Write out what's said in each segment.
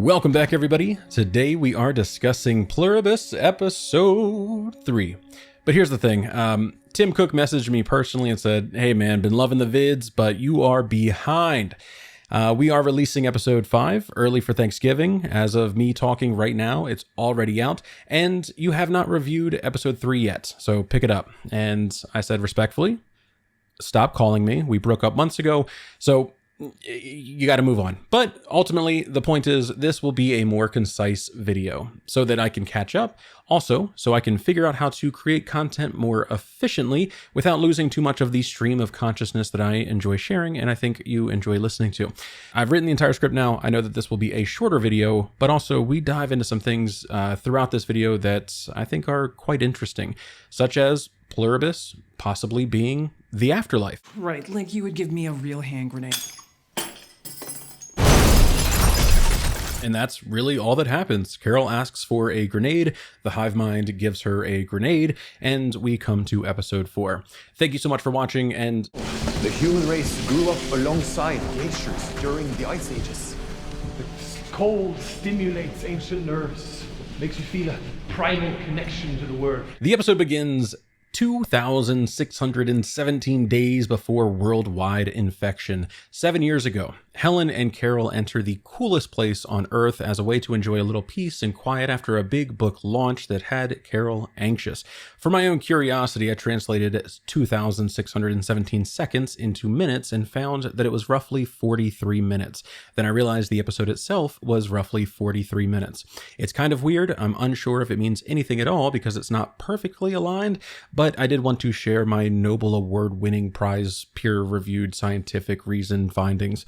Welcome back, everybody. Today we are discussing Pluribus episode 3. But here's the thing. Tim Cook messaged me personally and said, hey man, been loving the vids, but you are behind. We are releasing episode 5 early for Thanksgiving. As of me talking right now, it's already out, and you have not reviewed episode 3 yet, so pick it up. And I said respectfully, stop calling me. We broke up months ago, so you got to move on. But ultimately, the point is this will be a more concise video so that I can catch up. Also, so I can figure out how to create content more efficiently without losing too much of the stream of consciousness that I enjoy sharing and I think you enjoy listening to. I've written the entire script now. I know that this will be a shorter video, but also we dive into some things throughout this video that I think are quite interesting, such as Pluribus possibly being the afterlife. Right, like you would give me a real hand grenade. And that's really all that happens. Carol asks for a grenade, the hivemind gives her a grenade, and we come to episode 4. Thank you so much for watching, and the human race grew up alongside glaciers during the ice ages. The cold stimulates ancient nerves, makes you feel a primal connection to the world. The episode begins 2,617 days before worldwide infection. 7 years ago, Helen and Carol enter the coolest place on Earth as a way to enjoy a little peace and quiet after a big book launch that had Carol anxious. For my own curiosity, I translated 2,617 seconds into minutes and found that it was roughly 43 minutes. Then I realized the episode itself was roughly 43 minutes. It's kind of weird. I'm unsure if it means anything at all because it's not perfectly aligned, but I did want to share my Nobel Award-winning prize peer-reviewed scientific reason findings.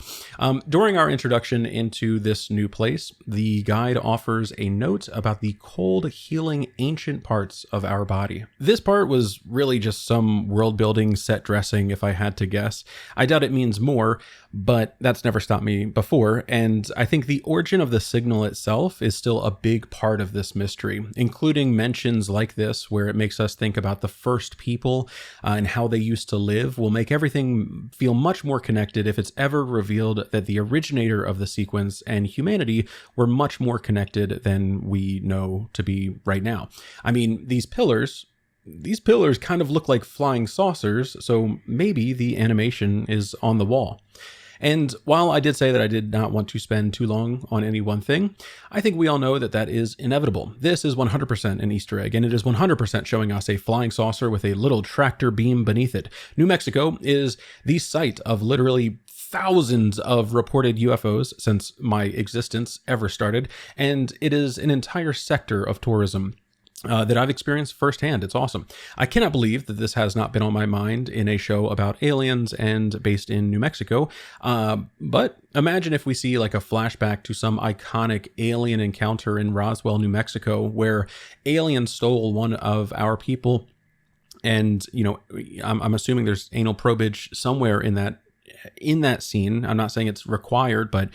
During our introduction into this new place, the guide offers a note about the cold, healing ancient parts of our body. This part was really just some world-building set dressing, if I had to guess. I doubt it means more, but that's never stopped me before, and I think the origin of the signal itself is still a big part of this mystery, including mentions like this where it makes us think about the first people and how they used to live will make everything feel much more connected if it's ever revealed that the originator of the sequence and humanity were much more connected than we know to be right now. I mean, these pillars kind of look like flying saucers, so maybe the animation is on the wall. And while I did say that I did not want to spend too long on any one thing, I think we all know that that is inevitable. This is 100% an Easter egg, and it is 100% showing us a flying saucer with a little tractor beam beneath it. New Mexico is the site of literally thousands of reported UFOs since my existence ever started, and it is an entire sector of tourism that I've experienced firsthand. It's awesome. I cannot believe that this has not been on my mind in a show about aliens and based in New Mexico. But imagine if we see like a flashback to some iconic alien encounter in Roswell, New Mexico, where aliens stole one of our people. And, you know, I'm assuming there's anal probage somewhere in that scene. I'm not saying it's required, but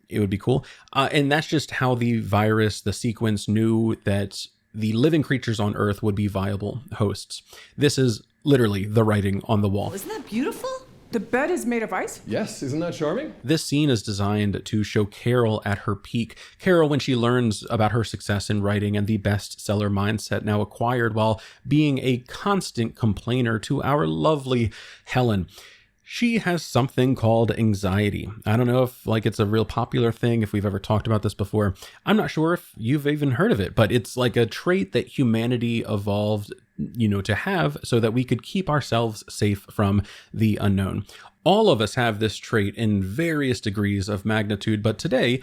it would be cool. And that's just how the virus, the sequence knew that the living creatures on Earth would be viable hosts. This is literally the writing on the wall. Isn't that beautiful? The bed is made of ice? Yes, isn't that charming? This scene is designed to show Carol at her peak. Carol, when she learns about her success in writing and the bestseller mindset now acquired while being a constant complainer to our lovely Helen. She has something called anxiety. I don't know if it's a real popular thing, if we've ever talked about this before. I'm not sure if you've even heard of it, but it's like a trait that humanity evolved, to have so that we could keep ourselves safe from the unknown. All of us have this trait in various degrees of magnitude, but today,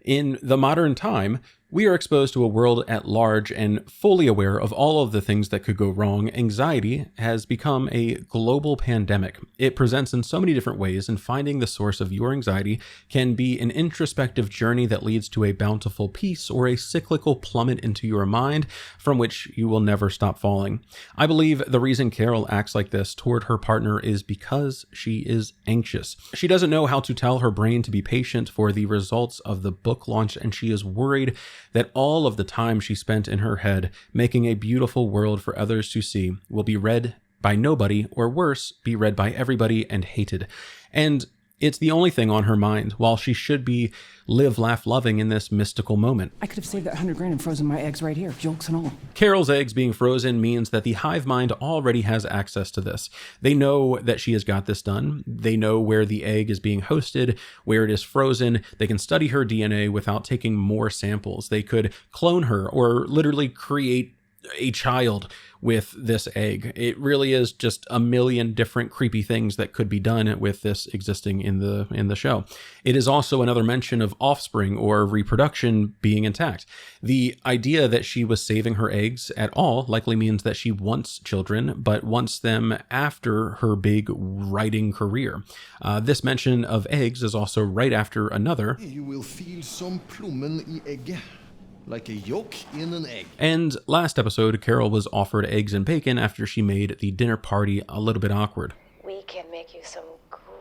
in the modern time, we are exposed to a world at large and fully aware of all of the things that could go wrong. Anxiety has become a global pandemic. It presents in so many different ways, and finding the source of your anxiety can be an introspective journey that leads to a bountiful peace or a cyclical plummet into your mind from which you will never stop falling. I believe the reason Carol acts like this toward her partner is because she is anxious. She doesn't know how to tell her brain to be patient for the results of the book launch, and she is worried that all of the time she spent in her head making a beautiful world for others to see will be read by nobody, or worse, be read by everybody and hated. And It's the only thing on her mind, while she should be live, laugh, loving in this mystical moment. I could have saved that 100 grand and frozen my eggs right here, yolks and all. Carol's eggs being frozen means that the hive mind already has access to this. They know that she has got this done. They know where the egg is being hosted, where it is frozen. They can study her DNA without taking more samples. They could clone her or literally create a child with this egg. It really is just a million different creepy things that could be done with this existing in the show. It is also another mention of offspring or reproduction being intact. The idea that she was saving her eggs at all likely means that she wants children, but wants them after her big writing career. This mention of eggs is also right after another. You will feel some plommen I egget. Like a yolk in an egg. And last episode, Carol was offered eggs and bacon after she made the dinner party a little bit awkward. We can make you some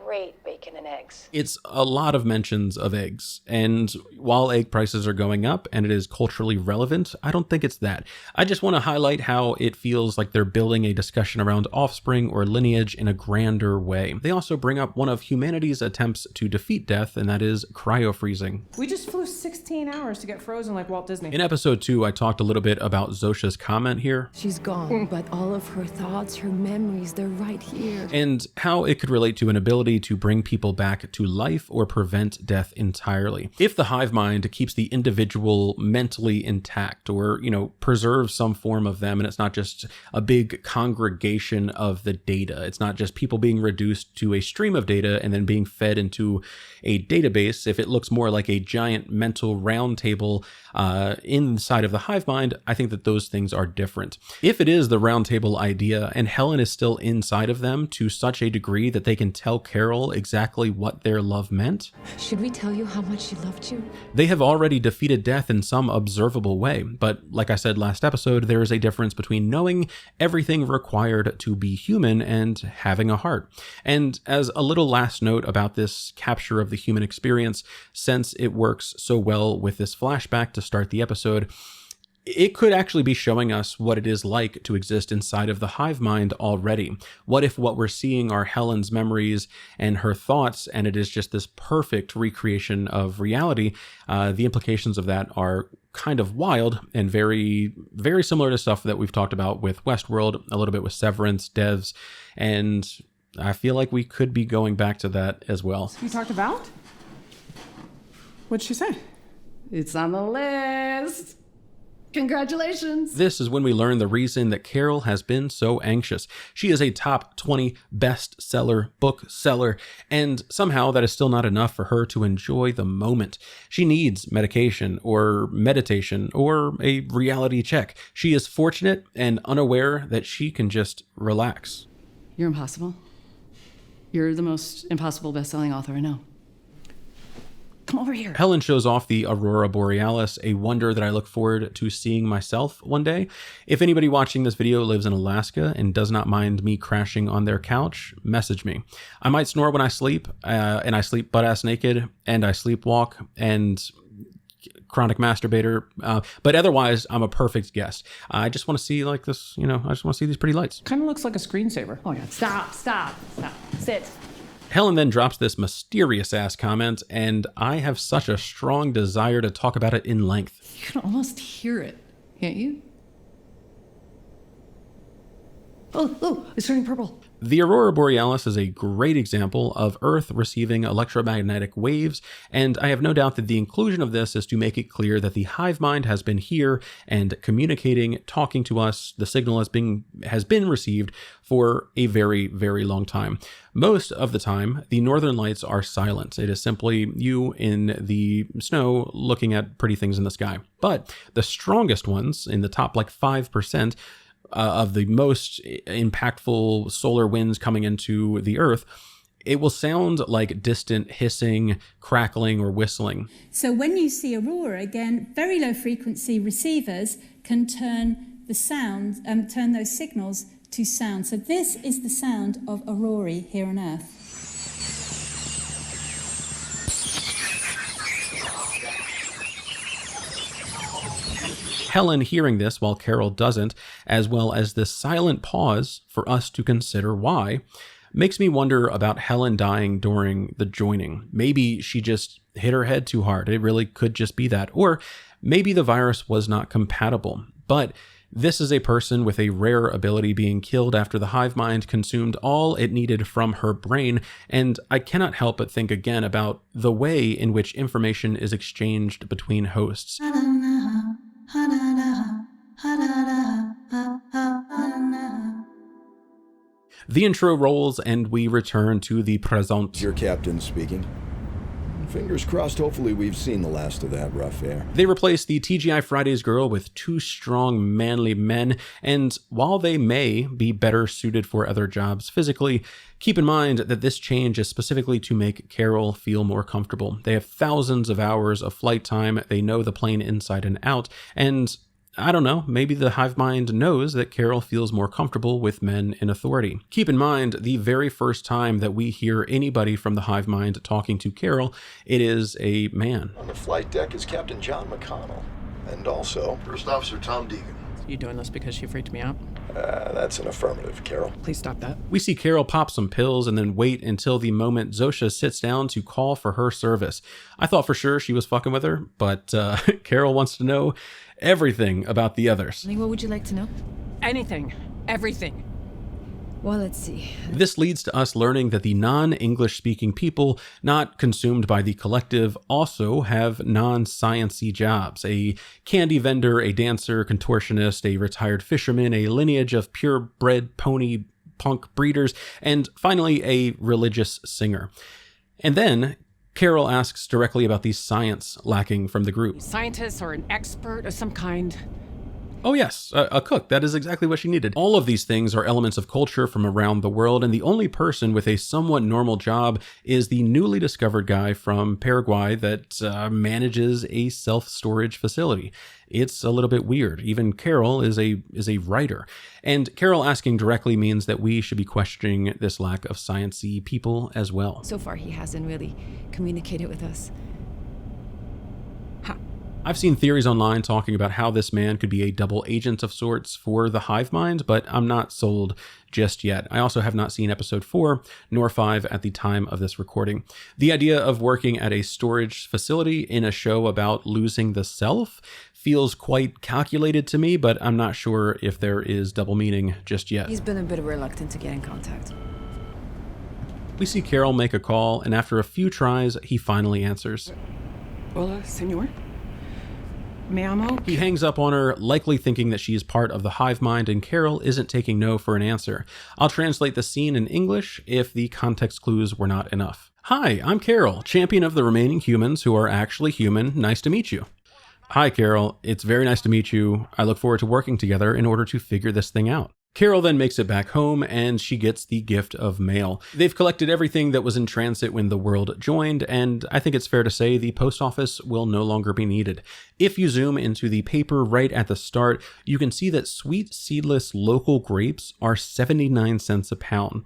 great bacon and eggs. It's a lot of mentions of eggs, and while egg prices are going up and it is culturally relevant, I don't think it's that. I just want to highlight how it feels like they're building a discussion around offspring or lineage in a grander way. They also bring up one of humanity's attempts to defeat death, and that is cryo-freezing. We just flew 16 hours to get frozen like Walt Disney. In episode 2, I talked a little bit about Zosha's comment here. She's gone, but all of her thoughts, her memories, they're right here. And how it could relate to an ability to bring people back to life or prevent death entirely. If the hive mind keeps the individual mentally intact or, preserves some form of them, and it's not just a big congregation of the data, it's not just people being reduced to a stream of data and then being fed into a database. If it looks more like a giant mental round table inside of the hive mind, I think that those things are different. If it is the round table idea and Helen is still inside of them to such a degree that they can tell Carol exactly what their love meant, should we tell you how much she loved you? they have already defeated death in some observable way. But like I said last episode, there is a difference between knowing everything required to be human and having a heart. And as a little last note about this capture of the human experience, since it works so well with this flashback to start the episode, it could actually be showing us what it is like to exist inside of the hive mind already. What if what we're seeing are Helen's memories and her thoughts, and it is just this perfect recreation of reality? The implications of that are kind of wild and very, very similar to stuff that we've talked about with Westworld, a little bit with Severance, Devs, and I feel like we could be going back to that as well. You talked about? What'd she say? It's on the list. Congratulations. This is when we learn the reason that Carol has been so anxious. She is a top 20 bestseller bookseller, and somehow that is still not enough for her to enjoy the moment. She needs medication or meditation or a reality check. She is fortunate and unaware that she can just relax. You're impossible. You're the most impossible best-selling author I know. Come over here. Helen shows off the Aurora Borealis, a wonder that I look forward to seeing myself one day. If anybody watching this video lives in Alaska and does not mind me crashing on their couch, message me. I might snore when I sleep, and I sleep butt-ass naked, and I sleepwalk, and chronic masturbator, but otherwise I'm a perfect guest. I just want to see like this, I just want to see these pretty lights. Kind of looks like a screensaver. Oh my God, stop. Sit. Helen then drops this mysterious ass comment, and I have such a strong desire to talk about it in length. You can almost hear it, can't you? Oh, it's turning purple. The Aurora Borealis is a great example of Earth receiving electromagnetic waves, and I have no doubt that the inclusion of this is to make it clear that the hive mind has been here and communicating, talking to us. The signal has been received for a very, very long time. Most of the time, the northern lights are silent. It is simply you in the snow looking at pretty things in the sky. But the strongest ones, in the top 5%, of the most impactful solar winds coming into the Earth, it will sound like distant hissing, crackling, or whistling. So when you see aurora, again, very low frequency receivers can turn the sound, turn those signals to sound. So this is the sound of aurora here on Earth. Helen hearing this while Carol doesn't, as well as this silent pause for us to consider why, makes me wonder about Helen dying during the joining. Maybe she just hit her head too hard. It really could just be that. Or maybe the virus was not compatible. But this is a person with a rare ability being killed after the hive mind consumed all it needed from her brain, and I cannot help but think again about the way in which information is exchanged between hosts. The intro rolls and we return to the present. Your captain speaking. Fingers crossed, hopefully we've seen the last of that rough air. They replace the TGI Fridays girl with two strong, manly men, and while they may be better suited for other jobs physically, keep in mind that this change is specifically to make Carol feel more comfortable. They have thousands of hours of flight time, they know the plane inside and out, and I don't know, maybe the hive mind knows that Carol feels more comfortable with men in authority. Keep in mind, the very first time that we hear anybody from the hive mind talking to Carol, it is a man. On the flight deck is Captain John McConnell, and also First Officer Tom Deegan. You doing this because she freaked me out? That's an affirmative, Carol. Please stop that. We see Carol pop some pills and then wait until the moment Zosha sits down to call for her service. I thought for sure she was fucking with her, but Carol wants to know everything about the others. What would you like to know? Anything. Everything. Well, let's see. This leads to us learning that the non-English speaking people not consumed by the collective also have non-science-y jobs. A candy vendor, a dancer, contortionist, a retired fisherman, a lineage of purebred pony punk breeders, and finally a religious singer. And then Carol asks directly about the science lacking from the group. Scientist or an expert of some kind. Oh yes, a cook. That is exactly what she needed. All of these things are elements of culture from around the world, and the only person with a somewhat normal job is the newly discovered guy from Paraguay that manages a self-storage facility. It's a little bit weird. Even Carol is a writer. And Carol asking directly means that we should be questioning this lack of science-y people as well. So far, he hasn't really communicated with us. I've seen theories online talking about how this man could be a double agent of sorts for the hive mind, but I'm not sold just yet. I also have not seen episode 4 nor 5 at the time of this recording. The idea of working at a storage facility in a show about losing the self feels quite calculated to me, but I'm not sure if there is double meaning just yet. He's been a bit reluctant to get in contact. We see Carol make a call, and after a few tries, he finally answers. Hola, senor. Me amo. He hangs up on her, likely thinking that she is part of the hive mind, and Carol isn't taking no for an answer. I'll translate the scene in English if the context clues were not enough. Hi, I'm Carol, champion of the remaining humans who are actually human. Nice to meet you. Hi, Carol. It's very nice to meet you. I look forward to working together in order to figure this thing out. Carol then makes it back home, and she gets the gift of mail. They've collected everything that was in transit when the world joined, and I think it's fair to say the post office will no longer be needed. If you zoom into the paper right at the start, you can see that sweet seedless local grapes are 79 cents a pound.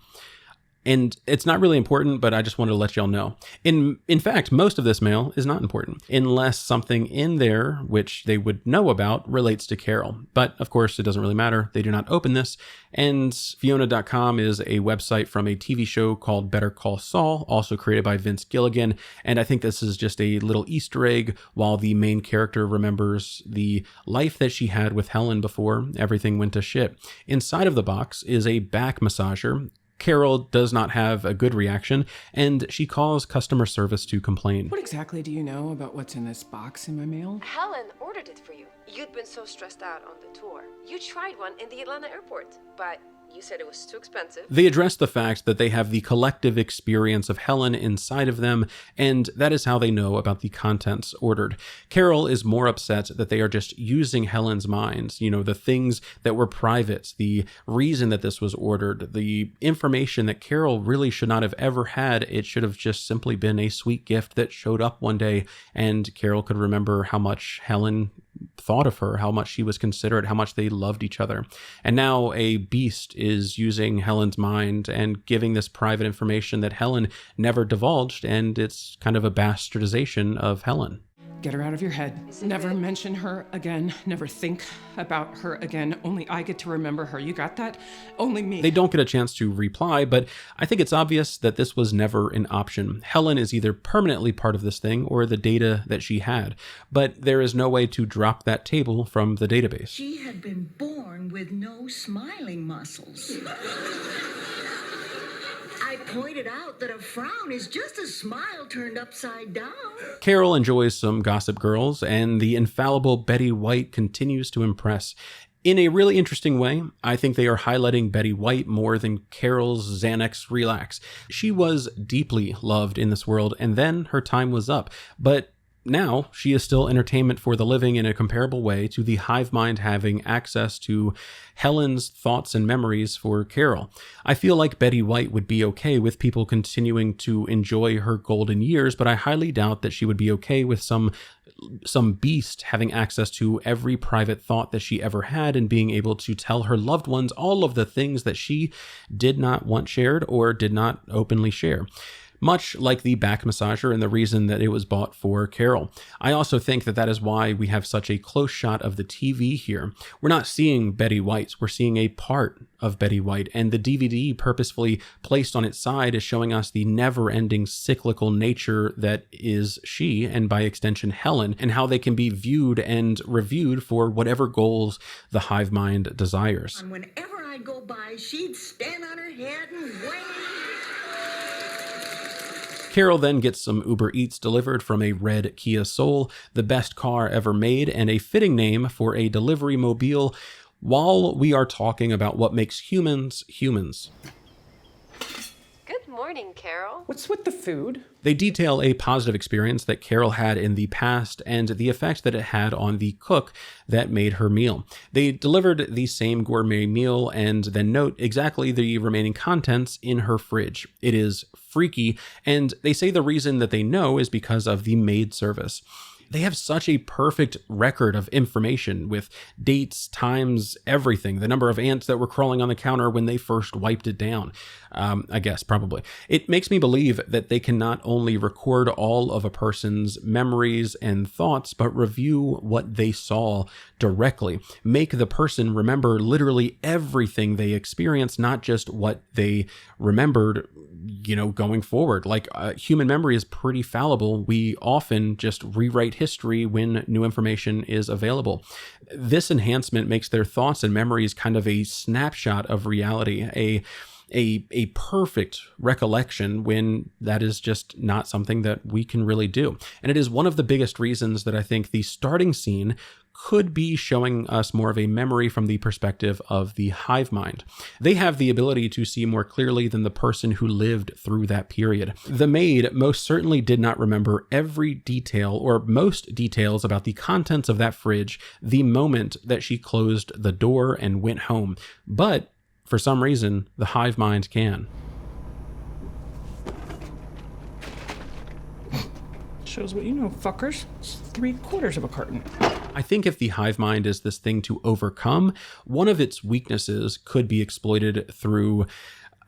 And it's not really important, but I just wanted to let y'all know. In fact, most of this mail is not important, unless something in there, which they would know about, relates to Carol. But of course, it doesn't really matter. They do not open this. And Fiona.com is a website from a TV show called Better Call Saul, also created by Vince Gilligan. And I think this is just a little Easter egg while the main character remembers the life that she had with Helen before everything went to shit. Inside of the box is a back massager. Carol does not have a good reaction, and she calls customer service to complain. What exactly do you know about what's in this box in my mail? Helen ordered it for you. You'd been so stressed out on the tour. You tried one in the Atlanta airport, but you said it was too expensive. They address the fact that they have the collective experience of Helen inside of them, and that is how they know about the contents ordered. Carol is more upset that they are just using Helen's mind, the things that were private, the reason that this was ordered, the information that Carol really should not have ever had. It should have just simply been a sweet gift that showed up one day, and Carol could remember how much Helen thought of her, how much she was considerate, how much they loved each other. And now a beast is using Helen's mind and giving this private information that Helen never divulged, and it's kind of a bastardization of Helen. Get her out of your head. Never mention her again. Never think about her again. Only I get to remember her. You got that? Only me. They don't get a chance to reply, but I think it's obvious that this was never an option. Helen is either permanently part of this thing or the data that she had, but there is no way to drop that table from the database. She had been born with no smiling muscles. I pointed out that a frown is just a smile turned upside down. Carol enjoys some Gossip Girls, and the infallible Betty White continues to impress. In a really interesting way, I think they are highlighting Betty White more than Carol's Xanax Relax. She was deeply loved in this world, and then her time was up. But now she is still entertainment for the living in a comparable way to the hive mind having access to Helen's thoughts and memories for Carol. I feel like Betty White would be okay with people continuing to enjoy her golden years, but I highly doubt that she would be okay with some beast having access to every private thought that she ever had and being able to tell her loved ones all of the things that she did not want shared or did not openly share. Much like the back massager and the reason that it was bought for Carol. I also think that that is why we have such a close shot of the TV here. We're not seeing Betty White, we're seeing a part of Betty White, and the DVD purposefully placed on its side is showing us the never-ending cyclical nature that is she, and by extension Helen, and how they can be viewed and reviewed for whatever goals the hive mind desires. And whenever I'd go by, she'd stand on her head and wave. Carol then gets some Uber Eats delivered from a red Kia Soul, the best car ever made, and a fitting name for a delivery mobile, while we are talking about what makes humans humans. Good morning, Carol. What's with the food? They detail a positive experience that Carol had in the past and the effect that it had on the cook that made her meal. They delivered the same gourmet meal and then note exactly the remaining contents in her fridge. It is freaky, and they say the reason that they know is because of the maid service. They have such a perfect record of information with dates, times, everything. The number of ants that were crawling on the counter when they first wiped it down. I guess, probably. It makes me believe that they can not only record all of a person's memories and thoughts, but review what they saw directly. Make the person remember literally everything they experienced, not just what they remembered, going forward. Like, human memory is pretty fallible. We often just rewrite history when new information is available. This enhancement makes their thoughts and memories kind of a snapshot of reality, a perfect recollection when that is just not something that we can really do. And it is one of the biggest reasons that I think the starting scene could be showing us more of a memory from the perspective of the hive mind. They have the ability to see more clearly than the person who lived through that period. The maid most certainly did not remember every detail or most details about the contents of that fridge the moment that she closed the door and went home. But for some reason, the hive mind can. Shows what you know, fuckers. It's 3/4 of a carton. I think if the hive mind is this thing to overcome, one of its weaknesses could be exploited through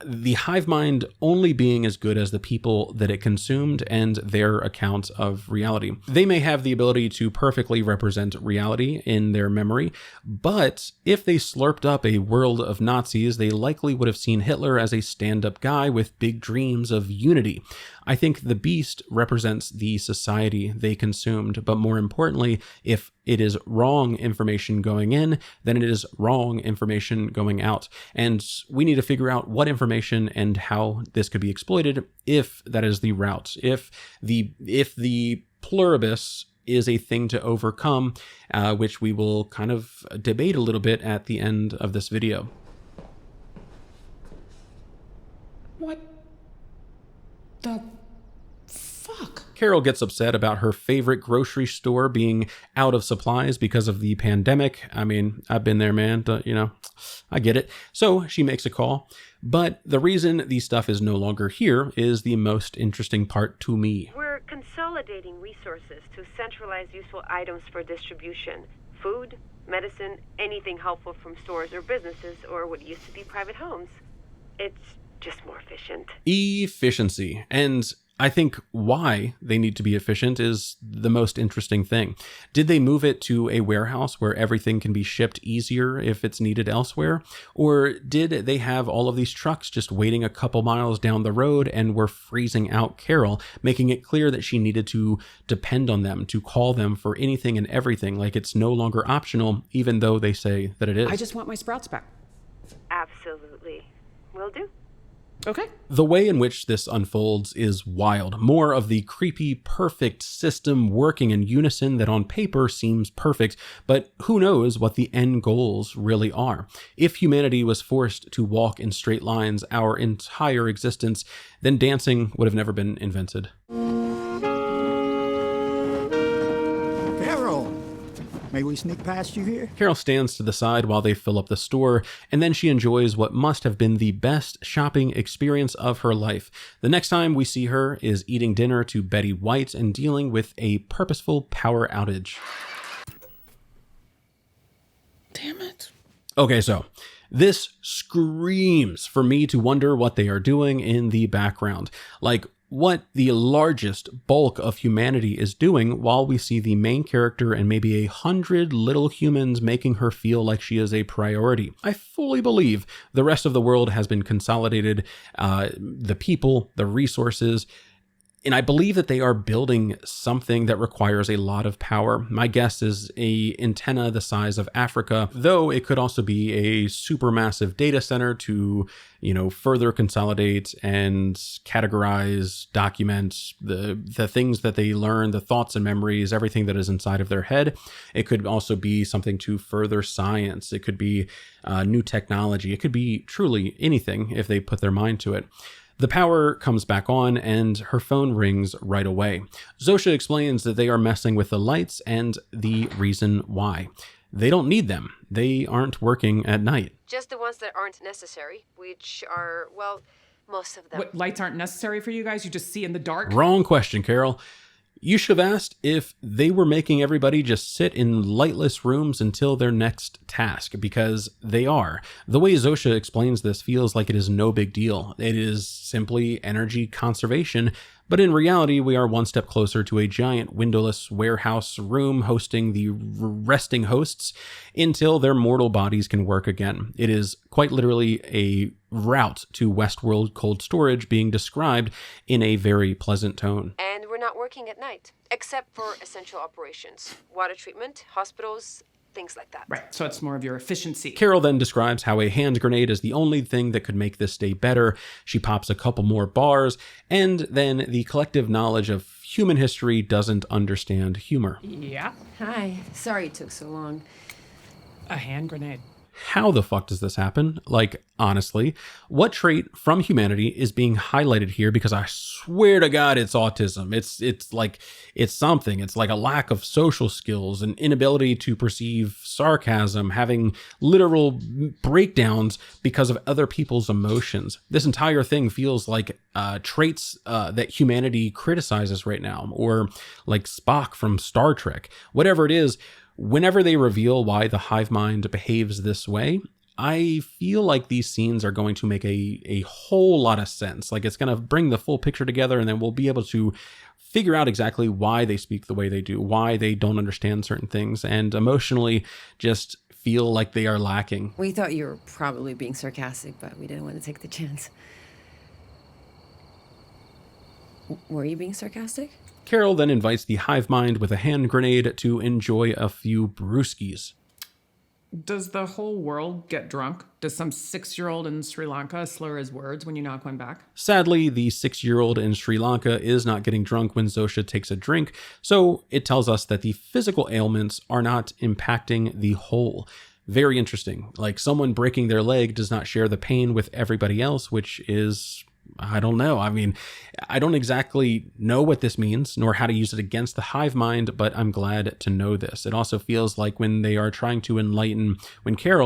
the hive mind only being as good as the people that it consumed and their accounts of reality. They may have the ability to perfectly represent reality in their memory, but if they slurped up a world of Nazis, they likely would have seen Hitler as a stand-up guy with big dreams of unity. I think the beast represents the society they consumed, but more importantly, if it is wrong information going in, then it is wrong information going out. And we need to figure out what information and how this could be exploited if that is the route. If the pluribus is a thing to overcome, which we will kind of debate a little bit at the end of this video. What the fuck? Carol gets upset about her favorite grocery store being out of supplies because of the pandemic. I mean, I've been there, man. I get it. So she makes a call. But the reason the stuff is no longer here is the most interesting part to me. We're consolidating resources to centralize useful items for distribution. Food, medicine, anything helpful from stores or businesses or what used to be private homes. It's just more efficient. Efficiency. And I think why they need to be efficient is the most interesting thing. Did they move it to a warehouse where everything can be shipped easier if it's needed elsewhere? Or did they have all of these trucks just waiting a couple miles down the road and were freezing out Carol, making it clear that she needed to depend on them, to call them for anything and everything, like it's no longer optional, even though they say that it is? I just want my sprouts back. Absolutely. Will do. Okay. The way in which this unfolds is wild. More of the creepy, perfect system working in unison that on paper seems perfect, but who knows what the end goals really are. If humanity was forced to walk in straight lines our entire existence, then dancing would have never been invented. May we sneak past you here? Carol stands to the side while they fill up the store, and then she enjoys what must have been the best shopping experience of her life. The next time we see her is eating dinner to Betty White and dealing with a purposeful power outage. Damn it. Okay, so this screams for me to wonder what they are doing in the background. Like, what the largest bulk of humanity is doing while we see the main character and maybe 100 little humans making her feel like she is a priority. I fully believe the rest of the world has been consolidated, the people, the resources, and I believe that they are building something that requires a lot of power. My guess is a antenna the size of Africa, though it could also be a supermassive data center to, further consolidate and categorize, document the things that they learn, the thoughts and memories, everything that is inside of their head. It could also be something to further science. It could be new technology. It could be truly anything if they put their mind to it. The power comes back on and her phone rings right away. Zosha explains that they are messing with the lights and the reason why. They don't need them. They aren't working at night. Just the ones that aren't necessary, which are, well, most of them. What, lights aren't necessary for you guys? You just see in the dark? Wrong question, Carol. You should have asked if they were making everybody just sit in lightless rooms until their next task, because they are. The way Zosha explains this feels like it is no big deal. It is simply energy conservation, but in reality, we are one step closer to a giant windowless warehouse room hosting the resting hosts until their mortal bodies can work again. It is quite literally a route to Westworld cold storage being described in a very pleasant tone. And we're not working at night, except for essential operations, water treatment, hospitals, things like that. Right, so it's more of your efficiency. Carol then describes how a hand grenade is the only thing that could make this day better. She pops a couple more bars, and then the collective knowledge of human history doesn't understand humor. Yeah. Hi. Sorry it took so long. A hand grenade. How the fuck does this happen? Like, honestly, what trait from humanity is being highlighted here? Because I swear to God, it's autism. It's something. It's like a lack of social skills, an inability to perceive sarcasm, having literal breakdowns because of other people's emotions. This entire thing feels like traits that humanity criticizes right now, or like Spock from Star Trek. Whatever it is, whenever they reveal why the hive mind behaves this way, I feel like these scenes are going to make a whole lot of sense. Like, it's going to bring the full picture together, and then we'll be able to figure out exactly why they speak the way they do, why they don't understand certain things, and emotionally just feel like they are lacking. We thought you were probably being sarcastic, but we didn't want to take the chance. Were you being sarcastic? Carol then invites the hive mind with a hand grenade to enjoy a few brewskis. Does the whole world get drunk? Does some 6-year-old in Sri Lanka slur his words when you knock one back? Sadly, the 6-year-old in Sri Lanka is not getting drunk when Zosha takes a drink, so it tells us that the physical ailments are not impacting the whole. Very interesting. Like, someone breaking their leg does not share the pain with everybody else, which is... I don't know. I mean, I don't exactly know what this means, nor how to use it against the hive mind, but I'm glad to know this. It also feels like when Carol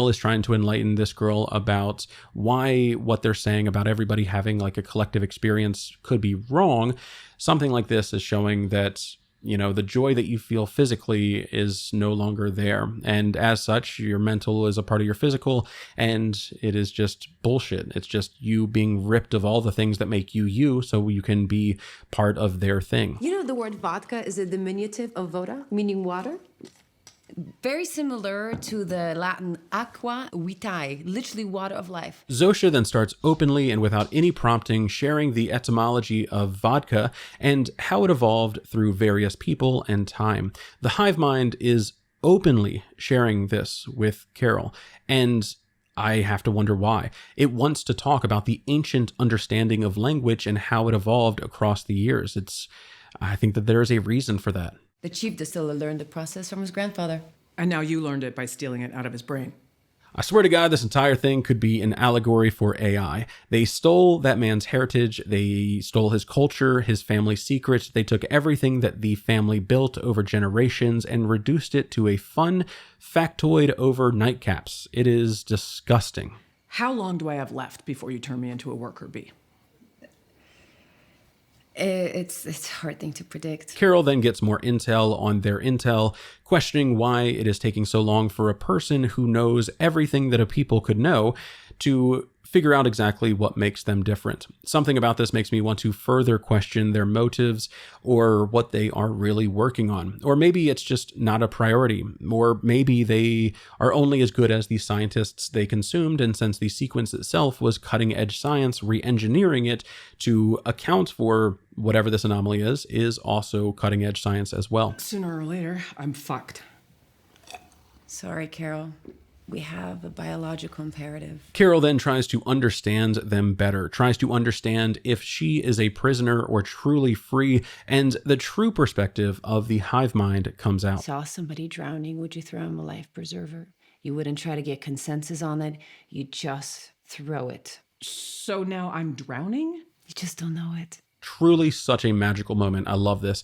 is trying to enlighten this girl about why what they're saying about everybody having like a collective experience could be wrong, something like this is showing that The joy that you feel physically is no longer there. And as such, your mental is a part of your physical, and it is just bullshit. It's just you being ripped of all the things that make you you, so you can be part of their thing. The word vodka is a diminutive of voda, meaning water? Very similar to the Latin aqua vitae, literally water of life. Zosha then starts openly and without any prompting sharing the etymology of vodka and how it evolved through various people and time. The hive mind is openly sharing this with Carol, and I have to wonder why. It wants to talk about the ancient understanding of language and how it evolved across the years. I think that there's a reason for that. The chief distiller learned the process from his grandfather. And now you learned it by stealing it out of his brain. I swear to God, this entire thing could be an allegory for AI. They stole that man's heritage. They stole his culture, his family secrets. They took everything that the family built over generations and reduced it to a fun factoid over nightcaps. It is disgusting. How long do I have left before you turn me into a worker bee? It's a hard thing to predict. Carol then gets more intel on their intel, questioning why it is taking so long for a person who knows everything that a people could know to figure out exactly what makes them different. Something about this makes me want to further question their motives or what they are really working on. Or maybe it's just not a priority. Or maybe they are only as good as the scientists they consumed, and since the sequence itself was cutting-edge science, re-engineering it to account for whatever this anomaly is also cutting-edge science as well. Sooner or later, I'm fucked. Sorry, Carol. We have a biological imperative. Carol then tries to understand them better, tries to understand if she is a prisoner or truly free, and the true perspective of the hive mind comes out. Saw somebody drowning, would you throw him a life preserver? You wouldn't try to get consensus on it, you'd just throw it. So now I'm drowning? You just don't know it. Truly such a magical moment. I love this.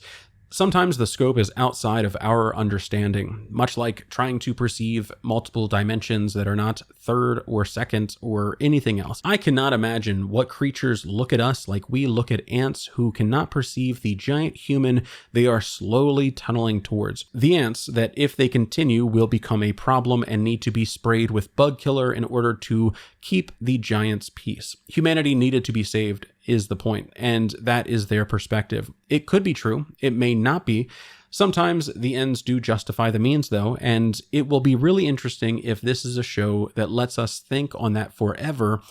Sometimes the scope is outside of our understanding, much like trying to perceive multiple dimensions that are not third or second or anything else. I cannot imagine what creatures look at us like we look at ants who cannot perceive the giant human they are slowly tunneling towards. The ants that, if they continue, will become a problem and need to be sprayed with bug killer in order to keep the giant's peace. Humanity needed to be saved is the point, and that is their perspective. It could be true, it may not be. Sometimes the ends do justify the means, though, and it will be really interesting if this is a show that lets us think on that forever,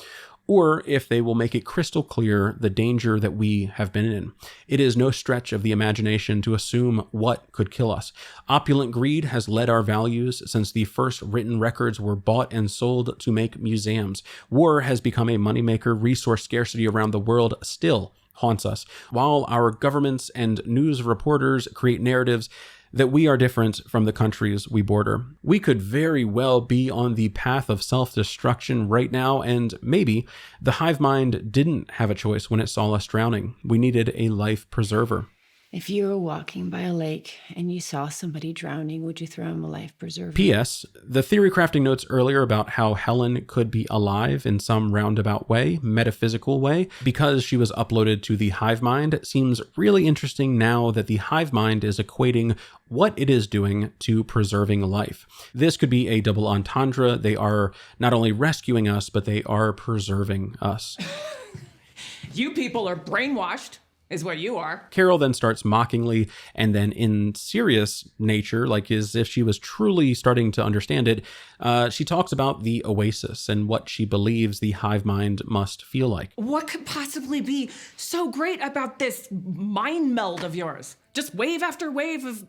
or if they will make it crystal clear the danger that we have been in. It is no stretch of the imagination to assume what could kill us. Opulent greed has led our values since the first written records were bought and sold to make museums. War has become a moneymaker. Resource scarcity around the world still haunts us, while our governments and news reporters create narratives that we are different from the countries we border. We could very well be on the path of self-destruction right now, and maybe the hive mind didn't have a choice when it saw us drowning. We needed a life preserver. If you were walking by a lake and you saw somebody drowning, would you throw him a life preserver? P.S. The theory crafting notes earlier about how Helen could be alive in some roundabout way, metaphysical way, because she was uploaded to the hive mind seems really interesting now that the hive mind is equating what it is doing to preserving life. This could be a double entendre. They are not only rescuing us, but they are preserving us. You people are brainwashed. Is what you are. Carol then starts mockingly, and then in serious nature, like as if she was truly starting to understand it, she talks about the oasis and what she believes the hive mind must feel like. What could possibly be so great about this mind meld of yours? Just wave after wave of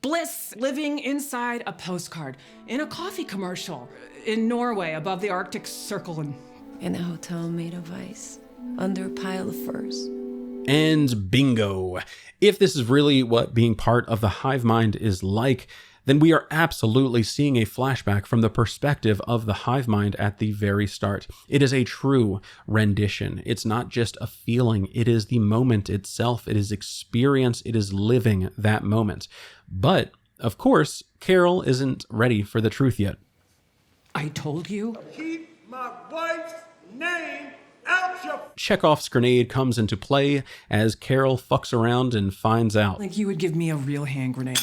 bliss, living inside a postcard, in a coffee commercial, in Norway above the Arctic Circle, and in a hotel made of ice, under a pile of furs. And bingo. If this is really what being part of the hive mind is like, then we are absolutely seeing a flashback from the perspective of the hive mind at the very start. It is a true rendition. It's not just a feeling. It is the moment itself. It is experience. It is living that moment. But, of course, Carol isn't ready for the truth yet. I told you. Keep my wife's name out Chekhov's grenade comes into play as Carol fucks around and finds out. Like you would give me a real hand grenade.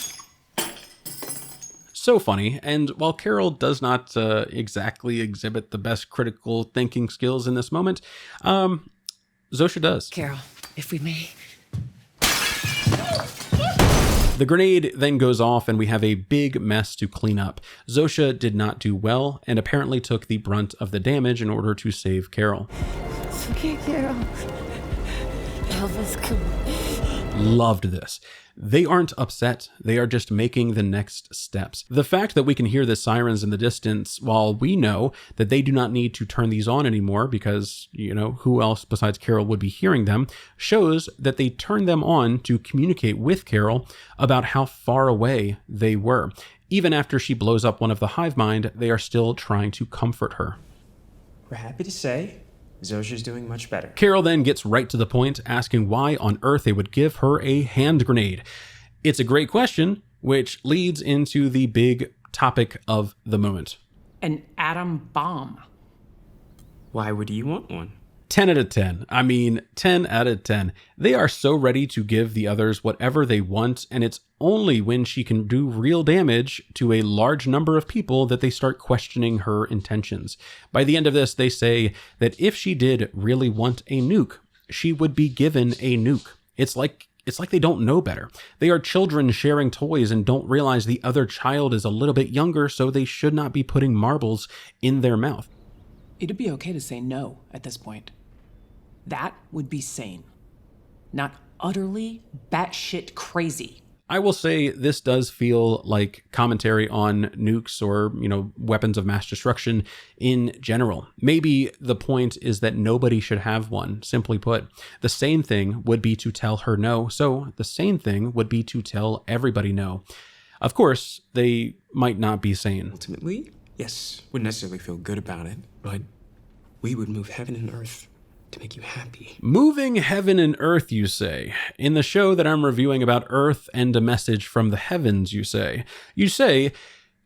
So funny, and while Carol does not exactly exhibit the best critical thinking skills in this moment, Zosha does. Carol, if we may. The grenade then goes off and we have a big mess to clean up. Zosha did not do well and apparently took the brunt of the damage in order to save Carol. It's okay, Carol. Elvis, come on. Loved this. They aren't upset. They are just making the next steps. The fact that we can hear the sirens in the distance, while we know that they do not need to turn these on anymore because, you know, who else besides Carol would be hearing them, shows that they turned them on to communicate with Carol about how far away they were. Even after she blows up one of the hivemind, they are still trying to comfort her. We're happy to say Zosha's doing much better. Carol then gets right to the point, asking why on earth they would give her a hand grenade. It's a great question, which leads into the big topic of the moment. An atom bomb. Why would you want one? 10 out of 10. I mean, 10 out of 10. They are so ready to give the others whatever they want, and it's only when she can do real damage to a large number of people that they start questioning her intentions. By the end of this, they say that if she did really want a nuke, she would be given a nuke. It's like they don't know better. They are children sharing toys and don't realize the other child is a little bit younger, so they should not be putting marbles in their mouth. It'd be okay to say no at this point. That would be sane. Not utterly batshit crazy. I will say this does feel like commentary on nukes or, you know, weapons of mass destruction in general. Maybe the point is that nobody should have one. Simply put, the sane thing would be to tell her no. So the sane thing would be to tell everybody no. Of course, they might not be sane. Ultimately, yes, wouldn't necessarily feel good about it, but we would move heaven and earth to make you happy. Moving heaven and earth, you say. In the show that I'm reviewing about Earth and a message from the heavens, you say. You say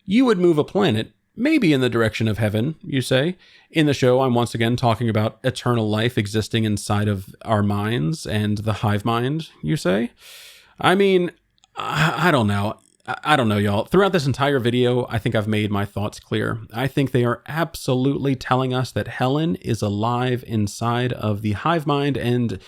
you would move a planet, maybe in the direction of heaven, you say. In the show, I'm once again talking about eternal life existing inside of our minds and the hive mind, you say. I mean, I don't know. I don't know, y'all. Throughout this entire video, I think I've made my thoughts clear. I think they are absolutely telling us that Helen is alive inside of the hive mind, and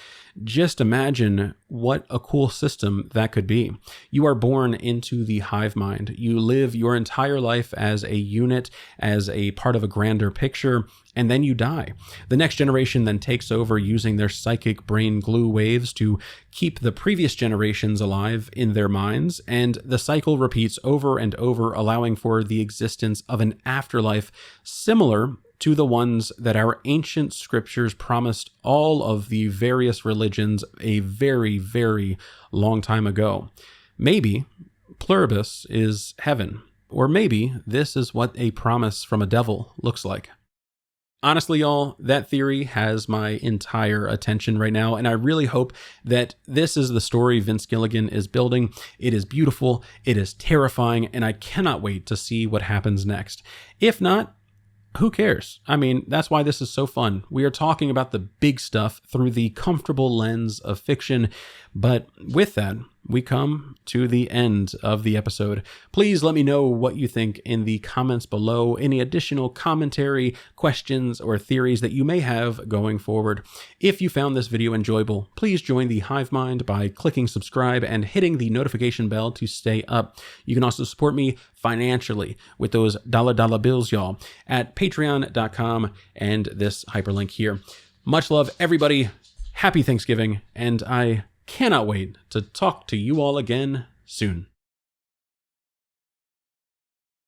just imagine what a cool system that could be. You are born into the hive mind. You live your entire life as a unit, as a part of a grander picture, and then you die. The next generation then takes over using their psychic brain glue waves to keep the previous generations alive in their minds, and the cycle repeats over and over, allowing for the existence of an afterlife similar to the ones that our ancient scriptures promised all of the various religions a very, very long time ago. Maybe Pluribus is heaven, or maybe this is what a promise from a devil looks like. Honestly, y'all, that theory has my entire attention right now, and I really hope that this is the story Vince Gilligan is building. It is beautiful, it is terrifying, and I cannot wait to see what happens next. If not, who cares? I mean, that's why this is so fun. We are talking about the big stuff through the comfortable lens of fiction, but with that, we come to the end of the episode. Please let me know what you think in the comments below, any additional commentary, questions, or theories that you may have going forward. If you found this video enjoyable, please join the Hive Mind by clicking subscribe and hitting the notification bell to stay up. You can also support me financially with those dollar bills, y'all, at patreon.com and this hyperlink here. Much love, everybody. Happy Thanksgiving, and I cannot wait to talk to you all again soon.